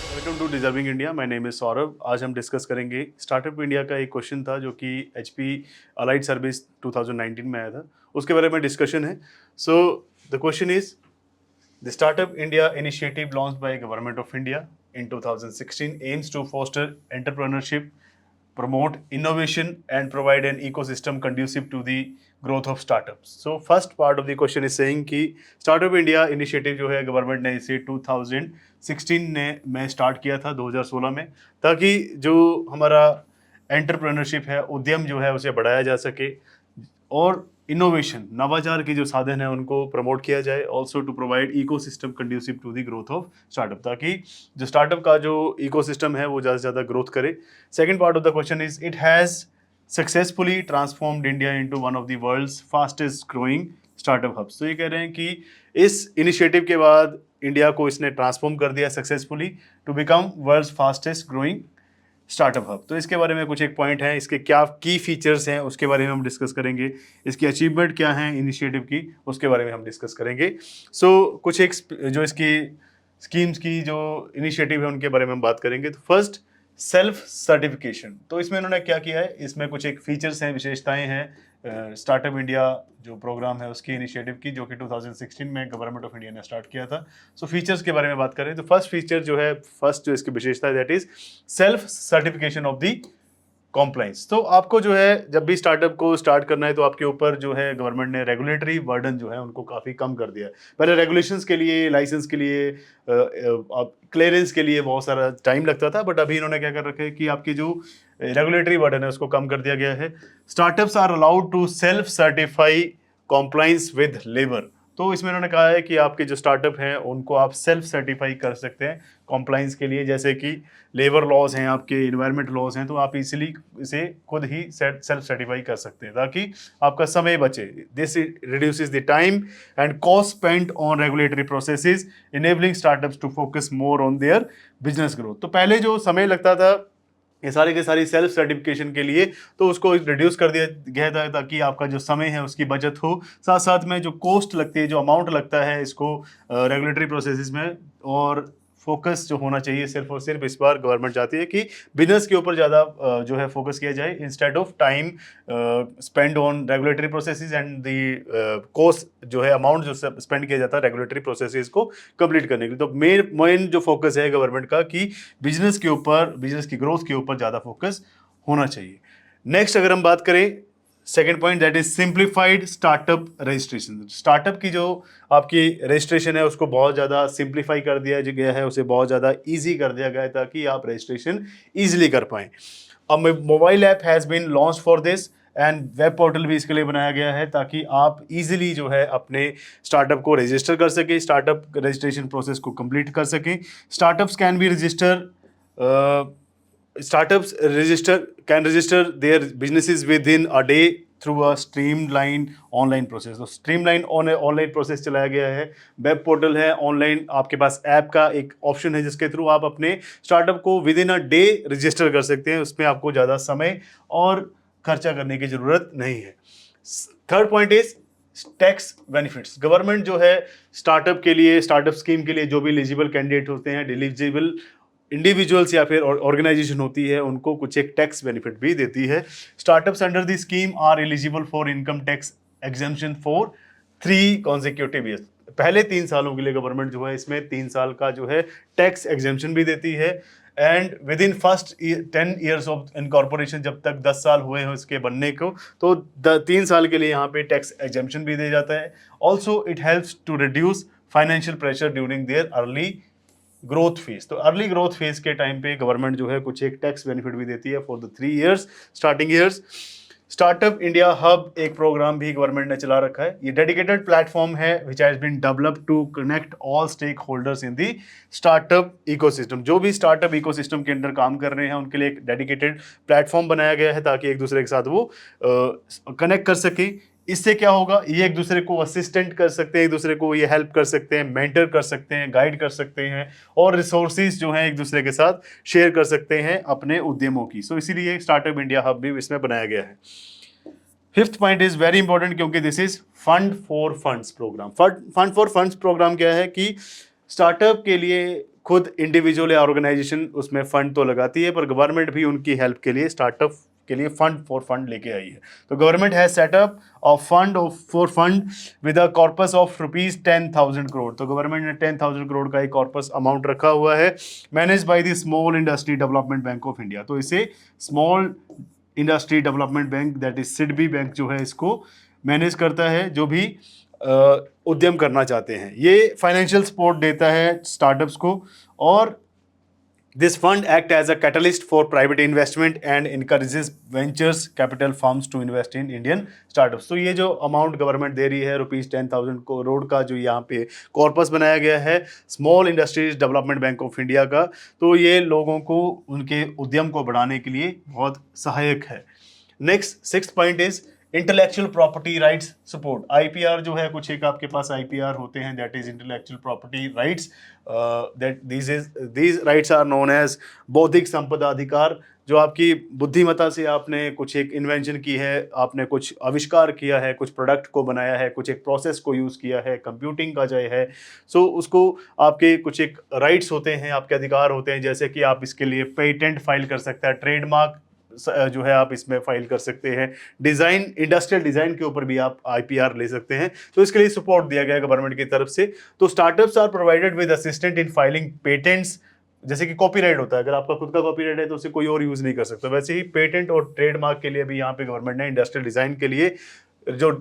Welcome to deserving India. My name is Saurabh. आज हम discuss करेंगे स्टार्टअप इंडिया का एक क्वेश्चन था जो कि एचपी अलाइड सर्विस 2019 में आया था, उसके बारे में डिस्कशन है। So the question is the startup India initiative launched by government of India in 2016 aims to foster entrepreneurship, promote innovation and provide an ecosystem conducive to the growth of startups. So first part of the question is saying कि startup India initiative जो है government ने इसे 2016 में start किया था 2016 में, ताकि जो हमारा एंटरप्रेन्योरशिप है, उद्यम जो है उसे बढ़ाया जा सके और इनोवेशन, नवाचार के जो साधन है उनको प्रमोट किया जाए। Also to provide ecosystem conducive to the growth of startup, ताकि जो स्टार्टअप का जो इकोसिस्टम है वो ज़्यादा से ज़्यादा ग्रोथ करे। Second part of the question is it has successfully transformed India into one of the world's fastest growing startup hubs. तो ये कह रहे हैं कि इस इनिशिएटिव के बाद इंडिया को इसने ट्रांसफॉर्म कर दिया successfully to become world's fastest growing startup hub. तो इसके बारे में कुछ एक पॉइंट है, इसके क्या की फीचर्स हैं उसके बारे में हम डिस्कस करेंगे, इसकी अचीवमेंट क्या है इनिशिएटिव की उसके बारे में हम डिस्कस करेंगे। कुछ एक जो इसकी स्कीम्स की जो इनिशिएटिव है उनके बारे में हम बात करेंगे। तो फर्स्ट, सेल्फ सर्टिफिकेशन। तो इसमें इन्होंने क्या किया है, इसमें कुछ एक फीचर्स हैं, विशेषताएं हैं स्टार्टअप इंडिया जो प्रोग्राम है उसकी इनिशिएटिव की, जो कि 2016 में गवर्नमेंट ऑफ इंडिया ने स्टार्ट किया था। फीचर्स के बारे में बात करें तो फर्स्ट फीचर जो है, फर्स्ट जो इसकी विशेषता है, that is self certification of the compliance. तो आपको जो है जब भी स्टार्टअप को स्टार्ट करना है तो आपके ऊपर जो है गवर्नमेंट ने रेगुलेटरी बर्डन जो है उनको काफ़ी कम कर दिया है। पहले रेगुलेशंस के लिए, लाइसेंस के लिए, क्लियरेंस के लिए बहुत सारा टाइम लगता था, बट अभी इन्होंने क्या कर रखा है कि आपकी जो रेगुलेटरी बर्डन है उसको कम कर दिया गया है। Startups are allowed to self certify compliance with labour. तो इसमें इन्होंने कहा है कि आपके जो स्टार्टअप हैं उनको आप सेल्फ सर्टिफाई कर सकते हैं कॉम्प्लाइंस के लिए, जैसे कि लेबर लॉज हैं, आपके इन्वायरमेंट लॉज हैं, तो आप इजीली इसे खुद ही सेल्फ सर्टिफाई कर सकते हैं ताकि आपका समय बचे। This reduces the time and cost spent on regulatory processes, enabling startups to focus more on their business growth. तो पहले जो समय लगता था ये सारी की सारी सेल्फ सर्टिफिकेशन के लिए, तो उसको रिड्यूस कर दिया गया था ताकि आपका जो समय है उसकी बचत हो, साथ साथ में जो कॉस्ट लगती है, जो अमाउंट लगता है इसको रेगुलेटरी प्रोसेसेस में, और फोकस जो होना चाहिए सिर्फ और सिर्फ इस बार गवर्नमेंट चाहती है कि बिजनेस के ऊपर ज़्यादा जो है फोकस किया जाए, instead of time spend on regulatory processes and the cost जो है, अमाउंट जो स्पेंड किया जाता है रेगुलेटरी प्रोसेसेस को कंप्लीट करने के लिए। तो मेन जो फोकस है गवर्नमेंट का कि बिजनेस के ऊपर, बिजनेस की ग्रोथ के ऊपर ज़्यादा फोकस होना चाहिए। नेक्स्ट अगर हम बात करें second point, that is simplified startup registration. Startup की जो आपकी रजिस्ट्रेशन है उसको बहुत ज़्यादा सिंप्लीफाई कर दिया गया है, उसे बहुत ज़्यादा इजी कर दिया गया है ताकि आप रजिस्ट्रेशन इजीली कर पाएँ। अब mobile app has been launch for this and web portal भी इसके लिए बनाया गया है ताकि आप इजीली जो है अपने स्टार्टअप को रजिस्टर कर सकें, स्टार्टअप रजिस्ट्रेशन प्रोसेस को कंप्लीट कर सकें। Startups can be register startups can register their businesses within a day through a streamlined online process। तो streamlined ऑनलाइन प्रोसेस चलाया गया है, वेब पोर्टल है, ऑनलाइन आपके पास ऐप का एक ऑप्शन है जिसके थ्रू आप अपने स्टार्टअप को with in a day register कर सकते हैं। उसमें आपको ज़्यादा समय और खर्चा करने की ज़रूरत नहीं है। Third point is tax benefits. Government जो है स्टार्टअप के लिए, स्टार्टअप स्कीम के लिए जो भी एलिजिबल कैंडिडेट होते हैं, एलिजिबल इंडिविजुअल्स या फिर ऑर्गेनाइजेशन होती है, उनको कुछ एक टैक्स बेनिफिट भी देती है। Startups under the scheme are eligible for income tax exemption for 3 consecutive years. पहले 3 सालों के लिए गवर्नमेंट जो है इसमें 3 साल का जो है टैक्स एग्जेम्पशन भी देती है, and with in first 10 years of incorporation, जब तक 10 साल हुए हैं उसके बनने को, तो 3 साल के लिए यहाँ पे टैक्स एग्जेम्पशन भी दिया जाता है। Also it helps to reduce financial pressure during their early growth phase. तो अर्ली ग्रोथ फेज के टाइम पे गवर्नमेंट जो है कुछ एक टैक्स बेनिफिट भी देती है for the 3 years starting years. Startup India hub एक प्रोग्राम भी गवर्नमेंट ने चला रखा है। ये डेडिकेटेड प्लेटफॉर्म है which has been developed to connect all stakeholders in the startup ecosystem. जो भी स्टार्टअप इकोसिस्टम के अंदर काम कर रहे हैं उनके लिए एक डेडिकेटेड प्लेटफॉर्म बनाया गया है ताकि एक दूसरे के साथ वो कनेक्ट कर सकें। इससे क्या होगा, ये एक दूसरे को असिस्टेंट कर सकते हैं, एक दूसरे को ये हेल्प कर सकते हैं, मेंटर कर सकते हैं, गाइड कर सकते हैं, और रिसोर्सेज जो हैं एक दूसरे के साथ शेयर कर सकते हैं अपने उद्यमों की। इसीलिए स्टार्टअप इंडिया हब भी इसमें बनाया गया है। Fifth point is very important क्योंकि this is fund for funds program. Fund for funds program क्या है कि स्टार्टअप के लिए खुद इंडिविजुअल या ऑर्गेनाइजेशन उसमें फंड तो लगाती है, पर गवर्नमेंट भी उनकी हेल्प के लिए स्टार्टअप के लिए फंड लेके आई है। तो government has setup of fund with a corpus of ₹10,000 crore. तो गवर्नमेंट ने 10,000 करोड़ का एक कॉर्पस अमाउंट रखा हुआ है, manage by the small industry development bank of India. तो इसे small industry development bank, that is SIDBI bank, जो है इसको मैनेज करता है, जो भी उद्यम करना चाहते हैं। ये फाइनेंशियल सपोर्ट देता है स्टार्टअप्स को, और this fund act as a catalyst for private investment and encourages ventures capital firms to invest in Indian startups. तो ये जो अमाउंट गवर्नमेंट दे रही है ₹10,000 करोड़ का, जो यहाँ पे कॉर्पस बनाया गया है small industries development bank of India का, तो ये लोगों को उनके उद्यम को बढ़ाने के लिए बहुत सहायक है। Next 6th point is intellectual property rights support. IPR जो है, कुछ एक आपके पास आईपीआर होते हैं, that is intellectual property rights, that these rights are known as बौद्धिक संपदा अधिकार। जो आपकी बुद्धिमत्ता से आपने कुछ एक इन्वेंशन की है, आपने कुछ आविष्कार किया है, कुछ प्रोडक्ट को बनाया है, कुछ एक प्रोसेस को यूज़ किया है, कंप्यूटिंग का जो है, सो उसको आपके कुछ एक राइट्स होते हैं, आपके अधिकार होते हैं, जैसे कि आप इसके लिए पेटेंट फाइल कर सकते हैं, ट्रेडमार्क जो है आप इसमें फाइल कर सकते हैं, डिज़ाइन, इंडस्ट्रियल डिज़ाइन के ऊपर भी आप आईपीआर ले सकते हैं। तो इसके लिए सपोर्ट दिया गया है गवर्नमेंट की तरफ से। तो startups are provided with assistant in filing patents. जैसे कि कॉपीराइट होता है, अगर आपका खुद का कॉपीराइट है तो उसे कोई और यूज़ नहीं कर सकता, वैसे ही पेटेंट और ट्रेडमार्क के लिए भी यहाँ पे गवर्नमेंट ने इंडस्ट्रियल डिज़ाइन के लिए जो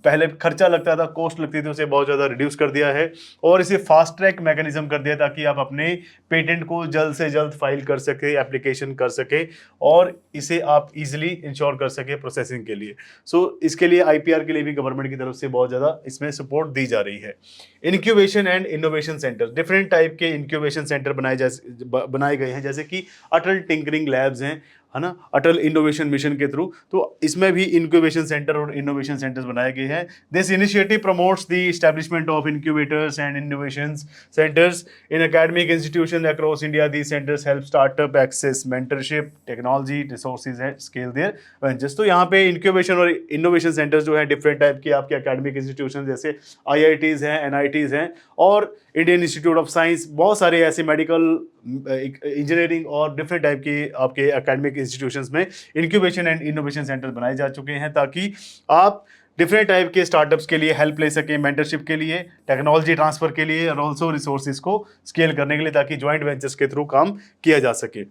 पहले खर्चा लगता था, कॉस्ट लगती थी, उसे बहुत ज़्यादा रिड्यूस कर दिया है, और इसे फास्ट ट्रैक मैकेनिज्म कर दिया ताकि आप अपने पेटेंट को जल्द से जल्द फाइल कर सके, एप्लीकेशन कर सके, और इसे आप इजीली इंश्योर कर सके प्रोसेसिंग के लिए। सो इसके लिए आईपीआर के लिए भी गवर्नमेंट की तरफ से बहुत ज़्यादा इसमें सपोर्ट दी जा रही है। Incubation and innovation centre, different type के इनक्यूबेशन सेंटर बनाए गए हैं, जैसे कि अटल टिंकरिंग लैब्स हैं, है ना, अटल इनोवेशन मिशन के थ्रू। तो इसमें भी इनक्यूबेशन सेंटर और इनोवेशन सेंटर्स बनाए गए हैं। This initiative promotes the establishment of incubators and innovation centres in academic institution across India. These centres help startup access mentorship, technology, resources and scale their ventures. तो यहाँ पे incubation और innovation centres जो है different type के आपके academic institution, जैसे IITs हैं, एनआईटीज़ हैं, और इंडियन इंस्टीट्यूट ऑफ साइंस, बहुत सारे ऐसे मेडिकल, इंजीनियरिंग और डिफरेंट टाइप के आपके एकेडमिक इंस्टीट्यूशंस में इंक्यूबेशन एंड इनोवेशन सेंटर बनाए जा चुके हैं, ताकि आप डिफरेंट टाइप के स्टार्टअप्स के लिए हेल्प ले सकें, मेंटरशिप के लिए, टेक्नोलॉजी ट्रांसफर के लिए, और ऑल्सो रिसोर्सेज को स्केल करने के लिए, ताकि ज्वाइंट वेंचर्स के थ्रू काम किया जा सके।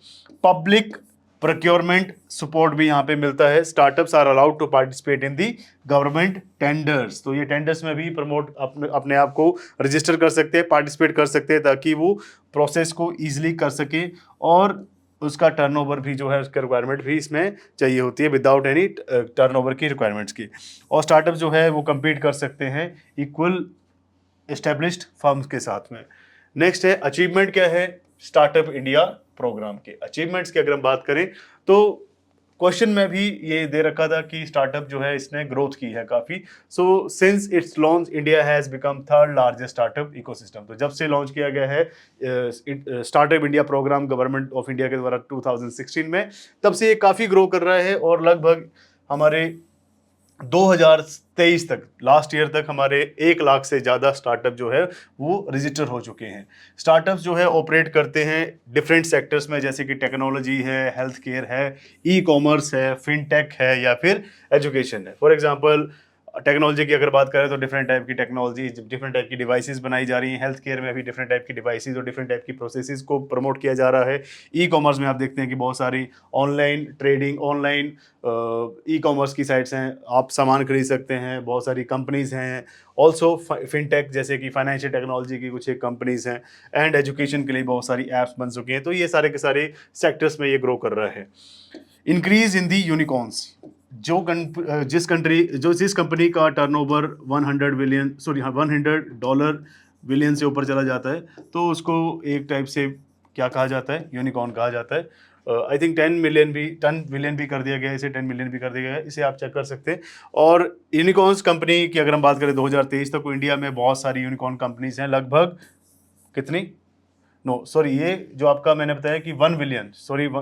पब्लिक प्रोक्योरमेंट सपोर्ट भी यहाँ पे मिलता है। Startups are allowed to participate in the government tenders. तो ये टेंडर्स में भी प्रमोट अपने आप को रजिस्टर कर सकते हैं, पार्टिसिपेट कर सकते हैं, ताकि वो प्रोसेस को ईजिली कर सके, और उसका टर्नओवर भी जो है, उसका रिक्वायरमेंट भी इसमें चाहिए होती है, विदाउट एनी टर्नओवर की रिक्वायरमेंट्स की। और स्टार्टअप जो है वो कम्पीट कर सकते हैं इक्वल एस्टेब्लिश्ड फर्म्स के साथ में। नेक्स्ट है अचीवमेंट। क्या है स्टार्टअप इंडिया प्रोग्राम के अचीवमेंट्स की अगर हम बात करें, तो क्वेश्चन में भी ये दे रखा था कि स्टार्टअप जो है इसने ग्रोथ की है काफ़ी। So since its launch India has become third largest startup ecosystem. तो जब से लॉन्च किया गया है startup India programme government of India के द्वारा 2016 में, तब से ये काफ़ी ग्रो कर रहा है, और लगभग हमारे 2023 तक, लास्ट ईयर तक, हमारे 1 लाख से ज़्यादा स्टार्टअप जो है वो रजिस्टर हो चुके हैं। स्टार्टअप्स जो है ऑपरेट करते हैं डिफरेंट सेक्टर्स में, जैसे कि टेक्नोलॉजी है, हेल्थ केयर है, ई कॉमर्स है, फिनटेक है, या फिर एजुकेशन है। फॉर एग्जांपल टेक्नोलॉजी की अगर बात करें तो डिफरेंट टाइप की टेक्नोलॉजी, डिफरेंट टाइप की डिवाइसेस बनाई जा रही हैं। हेल्थ केयर में भी डिफरेंट टाइप की डिवाइसेस और डिफरेंट टाइप की प्रोसेसेस को प्रमोट किया जा रहा है। ई कॉमर्स में आप देखते हैं कि बहुत सारी online trading, online e commerce की साइट्स हैं, आप सामान खरीद सकते हैं, बहुत सारी कंपनीज़ हैं। ऑल्सो फिनटेक, जैसे कि फाइनेंशियल टेक्नोलॉजी की कुछ एक कंपनीज़ हैं, एंड एजुकेशन के लिए बहुत सारी ऐप्स बन चुकी हैं। तो ये सारे के सारे सेक्टर्स में ये ग्रो कर रहा है। इंक्रीज इन दी यूनिकॉर्न्स, जिस कंपनी का टर्नओवर 100 डॉलर बिलियन से ऊपर चला जाता है, तो उसको एक टाइप से क्या कहा जाता है, यूनिकॉर्न कहा जाता है। आई थिंक 10 बिलियन भी कर दिया गया है, इसे 10 मिलियन भी कर दिया गया है, इसे आप चेक कर सकते हैं। और यूनिकॉर्न्स कंपनी की अगर हम बात करें 2023 तक, इंडिया में बहुत सारी यूनिकॉर्न कंपनीज हैं, लगभग कितनी, ये जो आपका मैंने बताया कि 1 बिलियन,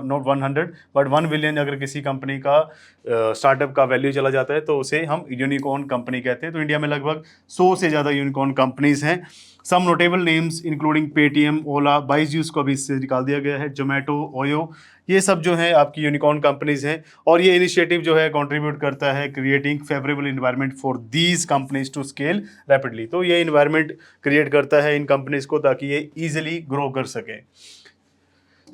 नॉट 100 बट 1 बिलियन अगर किसी कंपनी का स्टार्टअप का वैल्यू चला जाता है, तो उसे हम यूनिकॉर्न कंपनी कहते हैं। तो इंडिया में लगभग 100 से ज़्यादा यूनिकॉर्न कंपनीज हैं। सम नोटेबल नेम्स इंक्लूडिंग पेटीएम, ओला, बाइजूस को भी इससे निकाल दिया गया है, जोमेटो, ओयो, ये सब जो है आपकी यूनिकॉर्न कंपनीज हैं। और ये इनिशिएटिव जो है कंट्रीब्यूट करता है creating favourable environment for these companies to scale rapidly. तो ये इन्वायरमेंट क्रिएट करता है इन कंपनीज को ताकि ये ईजिली ग्रो कर सकें।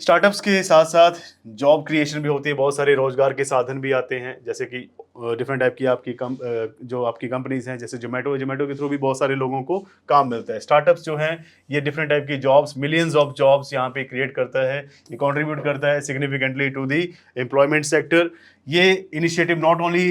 स्टार्टअप्स के साथ साथ जॉब क्रिएशन भी होती है, बहुत सारे रोजगार के साधन भी आते हैं, जैसे कि डिफरेंट टाइप की आपकी जो आपकी कंपनीज हैं, जैसे जोमेटो के थ्रू भी बहुत सारे लोगों को काम मिलता है। स्टार्टअप्स जो हैं ये डिफरेंट टाइप की जॉब्स, मिलियंस ऑफ जॉब्स यहाँ पे क्रिएट करता है, ये कंट्रीब्यूट करता है significantly to the employment sector. ये initiative not only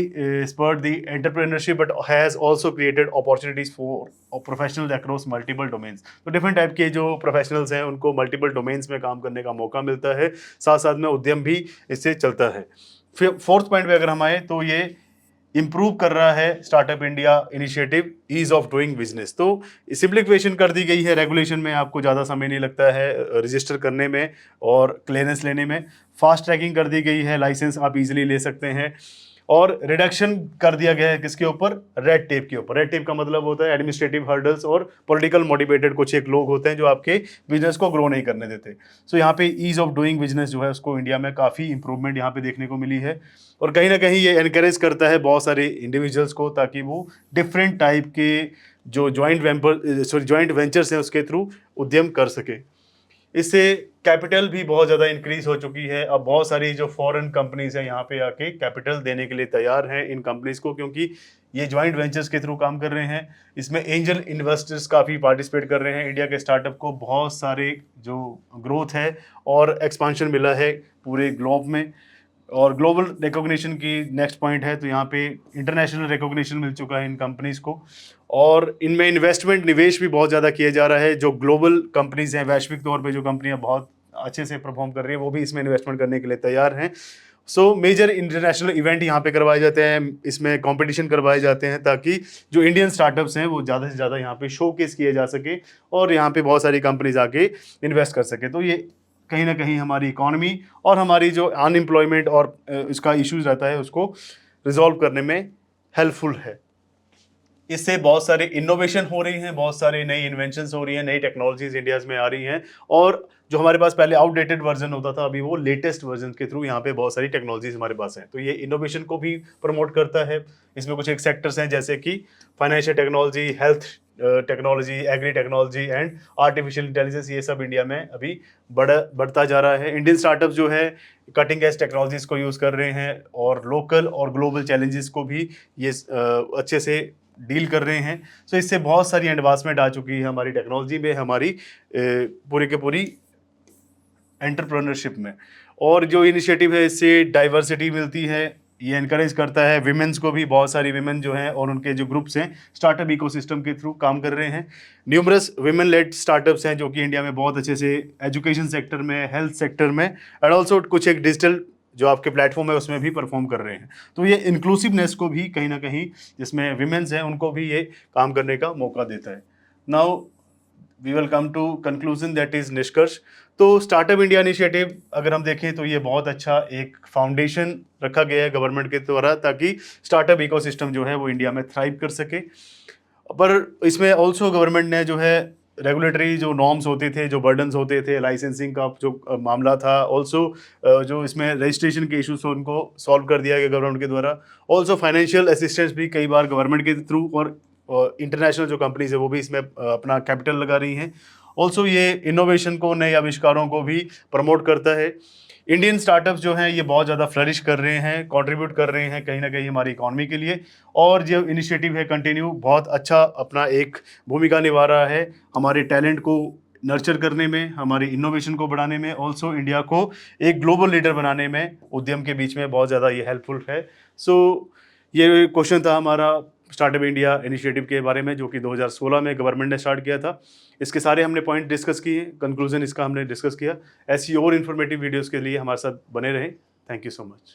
spurred the entrepreneurship but has also created opportunities for professionals across multiple domains। तो डिफरेंट टाइप के जो प्रोफेशनल्स हैं उनको मल्टीपल डोमेन्स में काम करने का मौका मिलता है, साथ साथ में उद्यम भी इससे चलता है। फिर फोर्थ पॉइंट पे अगर हम आए तो ये इम्प्रूव कर रहा है startup India initiative ease of doing business. तो सिंप्लीफिकेशन कर दी गई है, रेगुलेशन में आपको ज़्यादा समय नहीं लगता है रजिस्टर करने में और क्लियरेंस लेने में, फास्ट ट्रैकिंग कर दी गई है, लाइसेंस आप इजीली ले सकते हैं, और रिडक्शन कर दिया गया है किसके ऊपर, रेड टेप के ऊपर। रेड टेप का मतलब होता है एडमिनिस्ट्रेटिव हर्डल्स और पॉलिटिकल मोटिवेटेड कुछ एक लोग होते हैं जो आपके बिजनेस को ग्रो नहीं करने देते। सो यहाँ पे ईज ऑफ डूइंग बिजनेस जो है उसको इंडिया में काफ़ी इंप्रूवमेंट यहाँ पे देखने को मिली है, और कहीं ना कहीं ये एनकरेज करता है बहुत सारे इंडिविजुअल्स को ताकि वो डिफरेंट टाइप के जो जॉइंट वेंचर्स हैं उसके थ्रू उद्यम कर सके। इससे कैपिटल भी बहुत ज़्यादा इंक्रीज हो चुकी है। अब बहुत सारी जो फॉरेन कंपनीज हैं यहाँ पे आके कैपिटल देने के लिए तैयार हैं इन कंपनीज को, क्योंकि ये जॉइंट वेंचर्स के थ्रू काम कर रहे हैं। इसमें एंजल इन्वेस्टर्स काफ़ी पार्टिसिपेट कर रहे हैं। इंडिया के स्टार्टअप को बहुत सारे जो ग्रोथ है और एक्सपांशन मिला है पूरे ग्लोब में, और ग्लोबल रिकॉग्निशन की नेक्स्ट पॉइंट है तो यहाँ पे इंटरनेशनल रिकॉग्निशन मिल चुका है इन कंपनीज को, और इनमें इन्वेस्टमेंट निवेश भी बहुत ज़्यादा किया जा रहा है। जो ग्लोबल कंपनीज हैं, वैश्विक तौर पे जो कंपनियां बहुत अच्छे से परफॉर्म कर रही हैं वो भी इसमें इन्वेस्टमेंट करने के लिए तैयार हैं। सो मेजर इंटरनेशनल इवेंट यहाँ पे करवाए जाते हैं, इसमें कंपटीशन करवाए जाते हैं ताकि जो इंडियन स्टार्टअप्स हैं वो ज़्यादा से ज़्यादा यहाँ पे शोकेस किए जा सके और यहाँ पे बहुत सारी कंपनीज आके इन्वेस्ट कर सके। तो ये कहीं ना कहीं हमारी इकोनॉमी और हमारी जो अनएम्प्लॉयमेंट और इसका इश्यूज रहता है उसको रिजॉल्व करने में हेल्पफुल है। इससे बहुत सारे इनोवेशन हो रही हैं, बहुत सारे नई इन्वेंशंस हो रही हैं, नई टेक्नोलॉजीज इंडियाज़ में आ रही हैं, और जो हमारे पास पहले आउटडेटेड वर्जन होता था अभी वो लेटेस्ट वर्जन के थ्रू यहाँ पे बहुत सारी टेक्नोलॉजीज हमारे पास हैं। तो ये इनोवेशन को भी प्रमोट करता है। इसमें कुछ एक सेक्टर्स हैं जैसे कि financial technology, health technology, agri technology and artificial intelligence, ये सब इंडिया में अभी बढ़ता जा रहा है। इंडियन स्टार्टअप जो है कटिंग एज टेक्नोलॉजीज को यूज़ कर रहे हैं और लोकल और ग्लोबल चैलेंजेस को भी ये अच्छे से डील कर रहे हैं। सो इससे बहुत सारी एडवांसमेंट आ चुकी है हमारी टेक्नोलॉजी में, हमारी पूरी के पूरी एंटरप्रेन्योरशिप में। और जो इनिशिएटिव है इससे डाइवर्सिटी मिलती है, ये इनकरेज करता है विमेंस को भी। बहुत सारी विमेन जो हैं और उनके जो ग्रुप्स हैं स्टार्टअप इकोसिस्टम के थ्रू काम कर रहे हैं। न्यूमरस विमेन लेड स्टार्टअप्स हैं जो कि इंडिया में बहुत अच्छे से एजुकेशन सेक्टर में, हेल्थ सेक्टर में एंड ऑल्सो कुछ एक डिजिटल जो आपके प्लेटफॉर्म है उसमें भी परफॉर्म कर रहे हैं। तो ये इंक्लूसिवनेस को भी कहीं ना कहीं, जिसमें विमेंस हैं उनको भी ये काम करने का मौका देता है। Now we will come to conclusion, that is निष्कर्ष। तो स्टार्टअप इंडिया इनिशिएटिव अगर हम देखें तो ये बहुत अच्छा एक फाउंडेशन रखा गया है गवर्नमेंट के द्वारा ताकि स्टार्टअप इकोसिस्टम जो है वो इंडिया में थ्राइव कर सके। पर इसमें ऑल्सो गवर्नमेंट ने जो है रेगुलेटरी जो नॉर्म्स होते थे, जो बर्डन्स होते थे, लाइसेंसिंग का जो मामला था, ऑल्सो जो इसमें रजिस्ट्रेशन के इश्यूज उनको सॉल्व कर दिया गया गवर्नमेंट के द्वारा। ऑल्सो फाइनेंशियल असिस्टेंस भी कई बार गवर्नमेंट के थ्रू और इंटरनेशनल जो कंपनीज है वो भी इसमें अपना कैपिटल लगा रही हैं। ऑल्सो ये इनोवेशन को, नए आविष्कारों को भी प्रमोट करता है। इंडियन स्टार्टअप्स जो हैं ये बहुत ज़्यादा फ्लरिश कर रहे हैं, कंट्रीब्यूट कर रहे हैं कहीं ना कहीं हमारी इकॉनमी के लिए, और जो इनिशिएटिव है कंटिन्यू बहुत अच्छा अपना एक भूमिका निभा रहा है हमारे टैलेंट को नर्चर करने में, हमारी इनोवेशन को बढ़ाने में, ऑल्सो इंडिया को एक ग्लोबल लीडर बनाने में उद्यम के बीच में बहुत ज़्यादा ये हेल्पफुल है। सो ये क्वेश्चन था हमारा स्टार्टअप इंडिया इनिशिएटिव के बारे में जो कि 2016 में गवर्नमेंट ने स्टार्ट किया था। इसके सारे हमने पॉइंट डिस्कस किए, कंक्लूजन इसका हमने डिस्कस किया। ऐसी और इन्फॉर्मेटिव वीडियोस के लिए हमारे साथ बने रहें। Thank you so much.